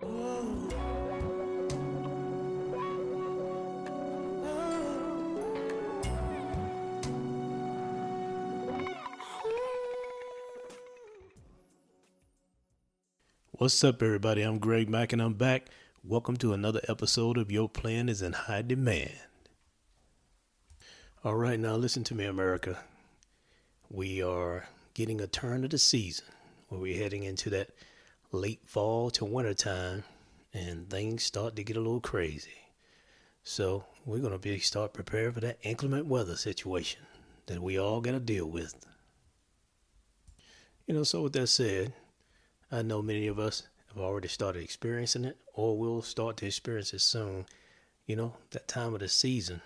What's up, everybody? I'm Greg Mack, and I'm back. Welcome to another episode of Your Plan is in High Demand. All right, now listen to me, America. We are getting a turn of the season where we're heading into that late fall to winter time, and things start to get a little crazy. So we're going to start preparing for that inclement weather situation that we all got to deal with. So with that said, I know many of us have already started experiencing it or will start to experience it soon. That time of the season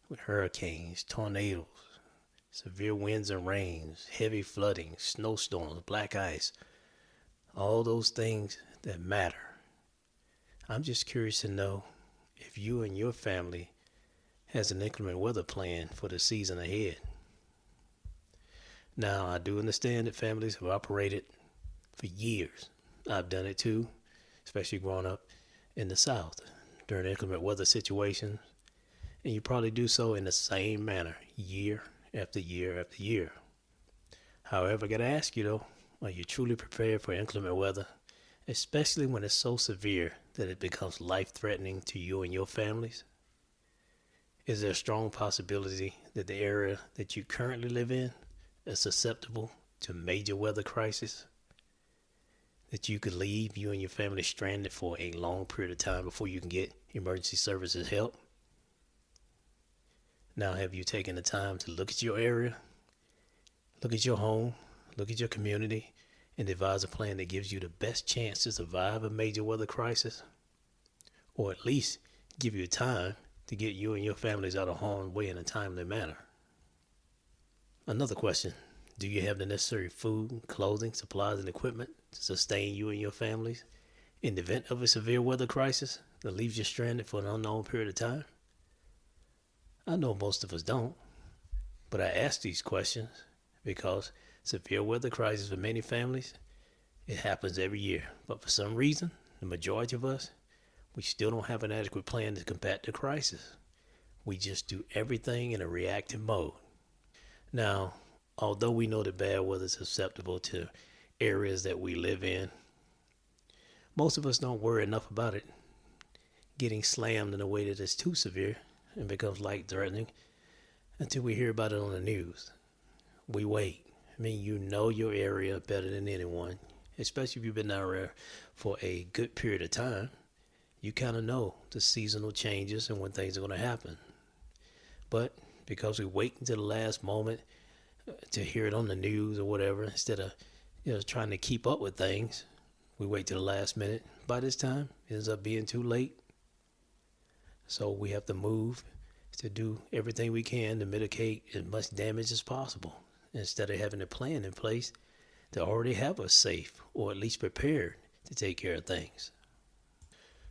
with hurricanes, tornadoes, severe winds and rains, heavy flooding, snowstorms, black ice, all those things that matter. I'm just curious to know if you and your family has an inclement weather plan for the season ahead. Now, I do understand that families have operated for years. I've done it too, especially growing up in the South during inclement weather situations. And you probably do so in the same manner year after year after year. However, I got to ask you though, are you truly prepared for inclement weather, especially when it's so severe that it becomes life-threatening to you and your families? Is there a strong possibility that the area that you currently live in is susceptible to major weather crisis? That you could leave you and your family stranded for a long period of time before you can get emergency services help? Now, have you taken the time to look at your area, look at your home, look at your community, and devise a plan that gives you the best chance to survive a major weather crisis? Or at least give you time to get you and your families out of harm's way in a timely manner? Another question. Do you have the necessary food, clothing, supplies, and equipment to sustain you and your families in the event of a severe weather crisis that leaves you stranded for an unknown period of time? I know most of us don't, but I ask these questions because severe weather crisis for many families, it happens every year. But for some reason, the majority of us, we still don't have an adequate plan to combat the crisis. We just do everything in a reactive mode. Now, although we know that bad weather is susceptible to areas that we live in, most of us don't worry enough about it getting slammed in a way that is too severe and becomes life-threatening until we hear about it on the news. We wait. You know your area better than anyone, especially if you've been down there for a good period of time. You kind of know the seasonal changes and when things are going to happen. But because we wait until the last moment to hear it on the news or whatever, instead of trying to keep up with things, we wait till the last minute. By this time, it ends up being too late. So we have to move to do everything we can to mitigate as much damage as possible, instead of having a plan in place to already have us safe or at least prepared to take care of things.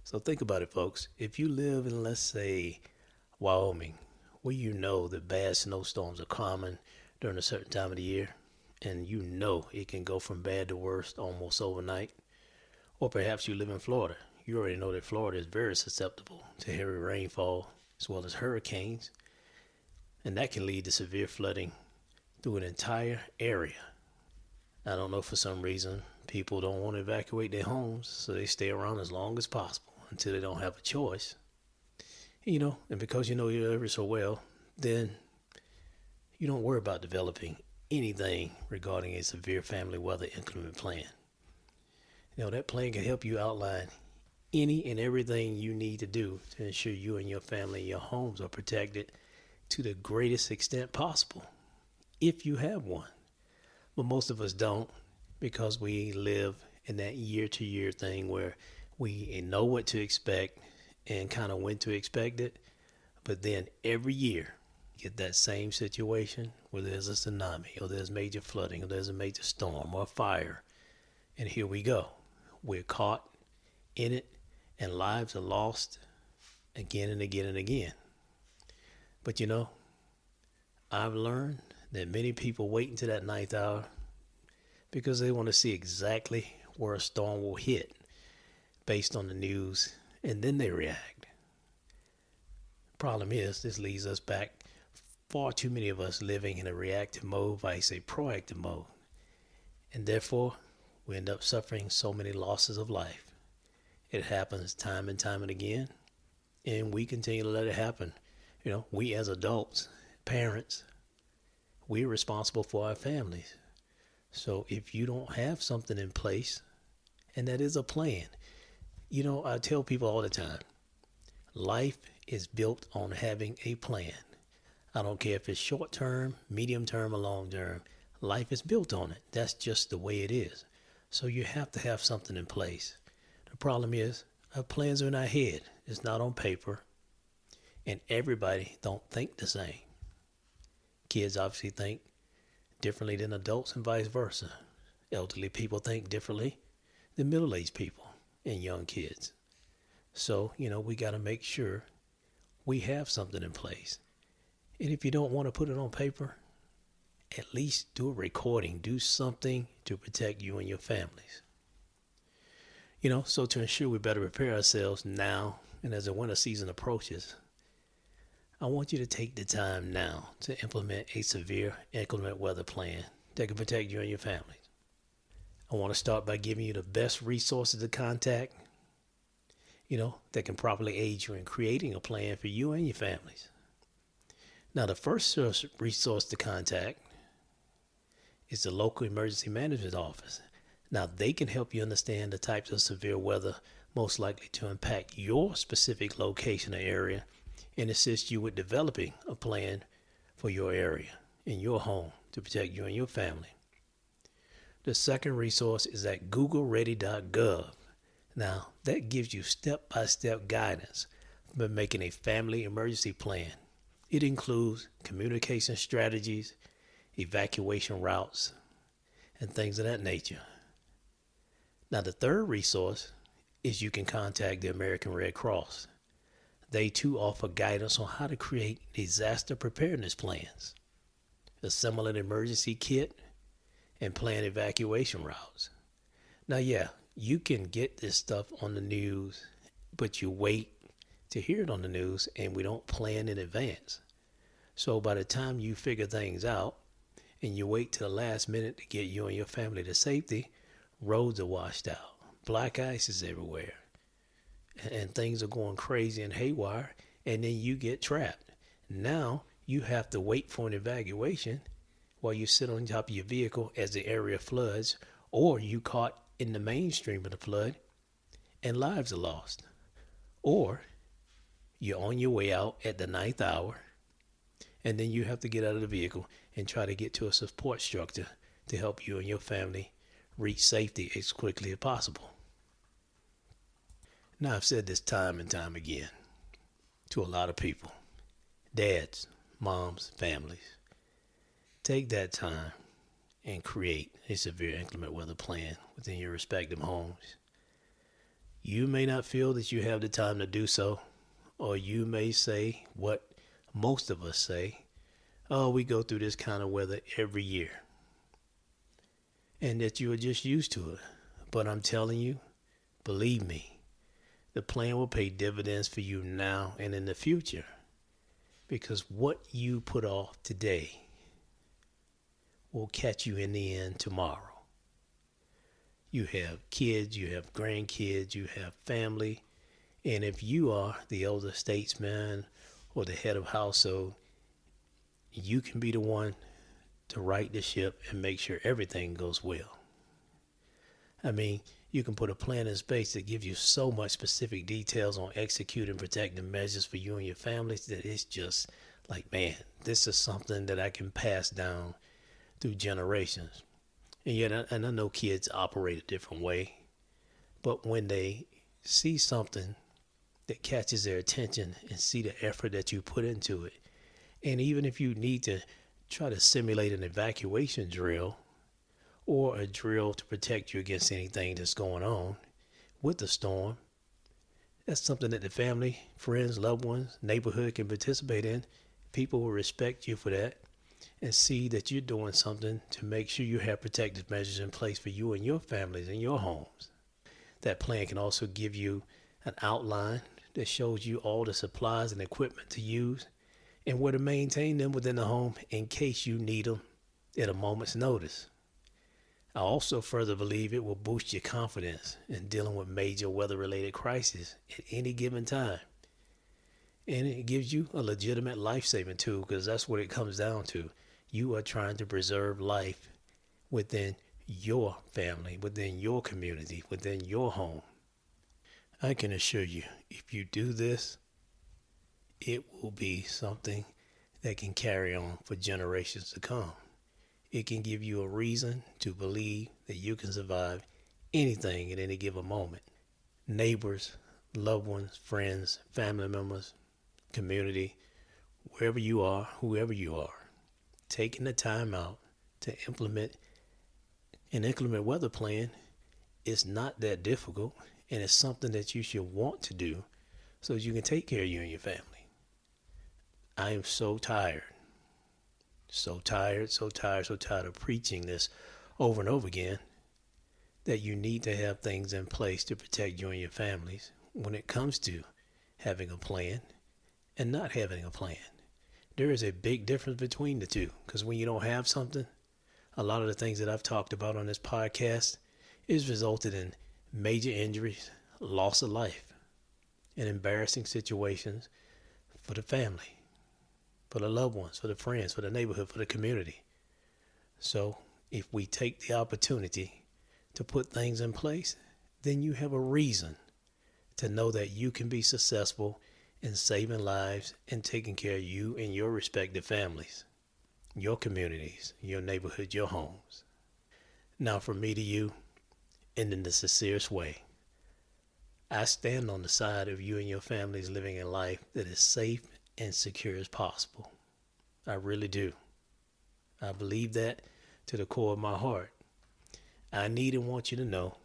So think about it, folks. If you live in, let's say, Wyoming, where you know that bad snowstorms are common during a certain time of the year, and you know it can go from bad to worse almost overnight. Or perhaps you live in Florida. You already know that Florida is very susceptible to heavy rainfall as well as hurricanes, and that can lead to severe flooding through an entire area. I don't know, for some reason people don't want to evacuate their homes, so they stay around as long as possible until they don't have a choice. And because you know your area so well, then you don't worry about developing anything regarding a severe family weather inclement plan. That plan can help you outline any and everything you need to do to ensure you and your family and your homes are protected to the greatest extent possible, if you have one. But most of us don't, because we live in that year-to-year thing where we know what to expect and kind of when to expect it. But then every year, get that same situation where there's a tsunami or there's major flooding or there's a major storm or fire. And here we go. We're caught in it, and lives are lost again and again and again. But I've learned that many people wait until that ninth hour because they want to see exactly where a storm will hit based on the news, and then they react. Problem is, this leads us back far too many of us living in a reactive mode versus a proactive mode. And therefore, we end up suffering so many losses of life. It happens time and time and again, and we continue to let it happen. We as adults, parents, we're responsible for our families. So if you don't have something in place, and that is a plan, I tell people all the time, life is built on having a plan. I don't care if it's short term, medium term, or long term. Life is built on it. That's just the way it is. So you have to have something in place. The problem is our plans are in our head. It's not on paper. And everybody don't think the same. Kids obviously think differently than adults and vice versa. Elderly people think differently than middle-aged people and young kids. So, we got to make sure we have something in place. And if you don't want to put it on paper, at least do a recording. Do something to protect you and your families. So to ensure we better prepare ourselves now and as the winter season approaches, I want you to take the time now to implement a severe inclement weather plan that can protect you and your families. I want to start by giving you the best resources to contact, that can properly aid you in creating a plan for you and your families. Now, the first resource to contact is the local emergency management office. Now, they can help you understand the types of severe weather most likely to impact your specific location or area and assist you with developing a plan for your area and your home to protect you and your family. The second resource is at googleready.gov. Now, that gives you step-by-step guidance for making a family emergency plan. It includes communication strategies, evacuation routes, and things of that nature. Now, the third resource is you can contact the American Red Cross. They too offer guidance on how to create disaster preparedness plans, assemble an emergency kit, and plan evacuation routes. Now, you can get this stuff on the news, but you wait to hear it on the news, and we don't plan in advance. So by the time you figure things out and you wait to the last minute to get you and your family to safety, roads are washed out, black ice is everywhere, and things are going crazy and haywire, and then you get trapped. Now you have to wait for an evacuation while you sit on top of your vehicle as the area floods, or you caught in the mainstream of the flood and lives are lost. Or you're on your way out at the 9th hour, and then you have to get out of the vehicle and try to get to a support structure to help you and your family reach safety as quickly as possible. Now, I've said this time and time again to a lot of people, dads, moms, families. Take that time and create a severe inclement weather plan within your respective homes. You may not feel that you have the time to do so, or you may say what most of us say, oh, we go through this kind of weather every year, and that you are just used to it. But I'm telling you, believe me, the plan will pay dividends for you now and in the future, because what you put off today will catch you in the end tomorrow. You have kids, you have grandkids, you have family, and if you are the elder statesman or the head of household, you can be the one to right the ship and make sure everything goes well. I mean, you can put a plan in place that gives you so much specific details on executing protective measures for you and your families that it's just like, man, this is something that I can pass down through generations. And yet, and I know kids operate a different way, but when they see something that catches their attention and see the effort that you put into it, and even if you need to try to simulate an evacuation drill or a drill to protect you against anything that's going on with the storm, that's something that the family, friends, loved ones, neighborhood can participate in. People will respect you for that and see that you're doing something to make sure you have protective measures in place for you and your families and your homes. That plan can also give you an outline that shows you all the supplies and equipment to use and where to maintain them within the home in case you need them at a moment's notice. I also further believe it will boost your confidence in dealing with major weather-related crises at any given time. And it gives you a legitimate life-saving tool, because that's what it comes down to. You are trying to preserve life within your family, within your community, within your home. I can assure you, if you do this, it will be something that can carry on for generations to come. It can give you a reason to believe that you can survive anything at any given moment. Neighbors, loved ones, friends, family members, community, wherever you are, whoever you are, taking the time out to implement an inclement weather plan is not that difficult, and it's something that you should want to do so that you can take care of you and your family. I am so tired of preaching this over and over again, that you need to have things in place to protect you and your families when it comes to having a plan and not having a plan. There is a big difference between the two, because when you don't have something, a lot of the things that I've talked about on this podcast is resulted in major injuries, loss of life, and embarrassing situations for the family, for the loved ones, for the friends, for the neighborhood, for the community. So if we take the opportunity to put things in place, then you have a reason to know that you can be successful in saving lives and taking care of you and your respective families, your communities, your neighborhood, your homes. Now, from me to you, and in the sincerest way, I stand on the side of you and your families living a life that is safe and secure as possible. I really do. I believe that to the core of my heart. I need and want you to know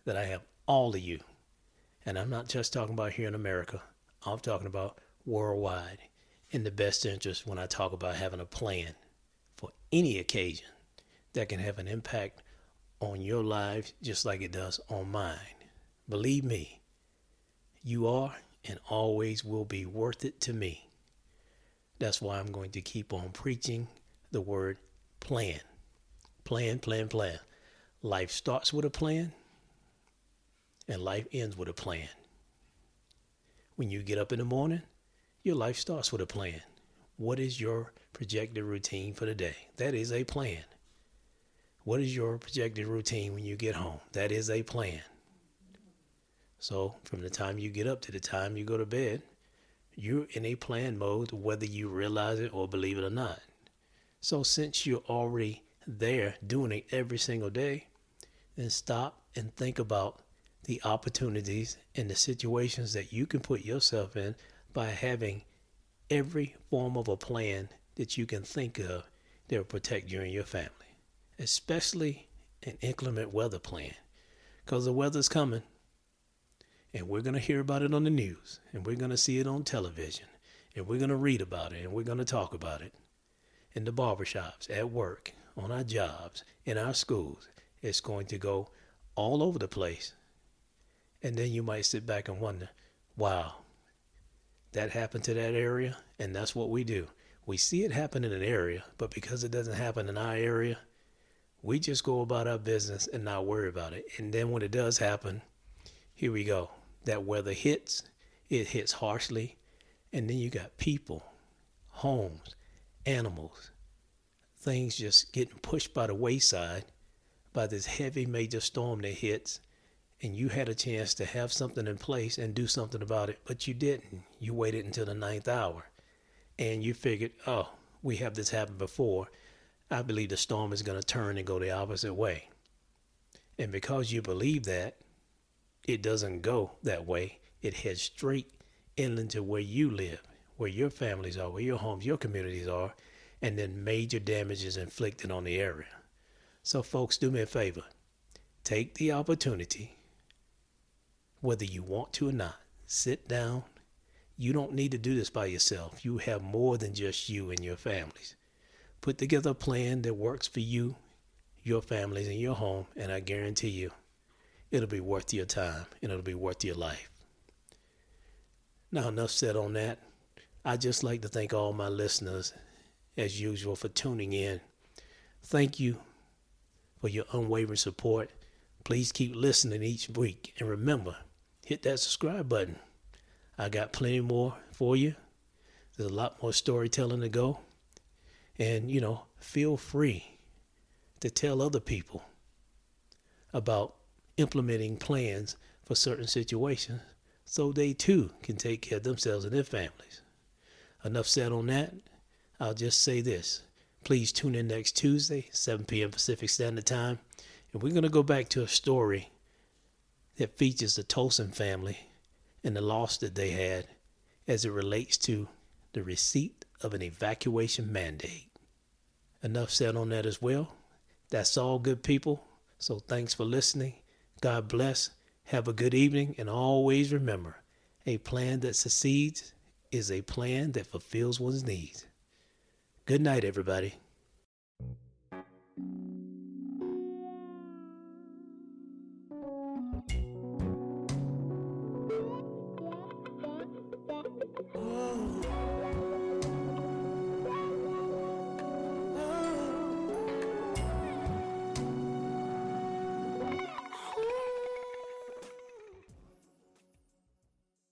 that I have all of you. And I'm not just talking about here in America. I'm talking about worldwide, in the best interest when I talk about having a plan for any occasion that can have an impact on your lives just like it does on mine. Believe me, you are and always will be worth it to me. That's why I'm going to keep on preaching the word plan. Plan, plan, plan. Life starts with a plan, and life ends with a plan. When you get up in the morning, your life starts with a plan. What is your projected routine for the day? That is a plan. What is your projected routine when you get home? That is a plan. So from the time you get up to the time you go to bed, you're in a plan mode, whether you realize it or believe it or not. So since you're already there doing it every single day, then stop and think about the opportunities and the situations that you can put yourself in by having every form of a plan that you can think of that will protect you and your family, especially an inclement weather plan, because the weather's coming and we're going to hear about it on the news, and we're going to see it on television, and we're going to read about it, and we're going to talk about it in the barbershops, at work, on our jobs, in our schools. It's going to go all over the place. And then you might sit back and wonder, wow, that happened to that area, and that's what we do. We see it happen in an area, but because it doesn't happen in our area, we just go about our business and not worry about it. And then when it does happen, here we go. That weather hits, it hits harshly, and then you got people, homes, animals, things just getting pushed by the wayside by this heavy major storm that hits. And you had a chance to have something in place and do something about it, but you didn't. You waited until the 9th hour, and you figured, oh, we have this happen before. I believe the storm is going to turn and go the opposite way. And because you believe that, it doesn't go that way. It heads straight inland to where you live, where your families are, where your homes, your communities are, and then major damage is inflicted on the area. So folks, do me a favor. Take the opportunity, whether you want to or not, sit down. You don't need to do this by yourself. You have more than just you and your families. Put together a plan that works for you, your families, and your home, and I guarantee you, it'll be worth your time and it'll be worth your life. Now, enough said on that. I'd just like to thank all my listeners, as usual, for tuning in. Thank you for your unwavering support. Please keep listening each week. And remember, hit that subscribe button. I got plenty more for you. There's a lot more storytelling to go. And, feel free to tell other people about implementing plans for certain situations so they too can take care of themselves and their families. Enough said on that. I'll just say this. Please tune in next Tuesday, 7 p.m. Pacific Standard Time. And we're going to go back to a story that features the Tolson family and the loss that they had as it relates to the receipt of an evacuation mandate. Enough said on that as well. That's all, good people. So thanks for listening. God bless. Have a good evening. And always remember, a plan that succeeds is a plan that fulfills one's needs. Good night, everybody.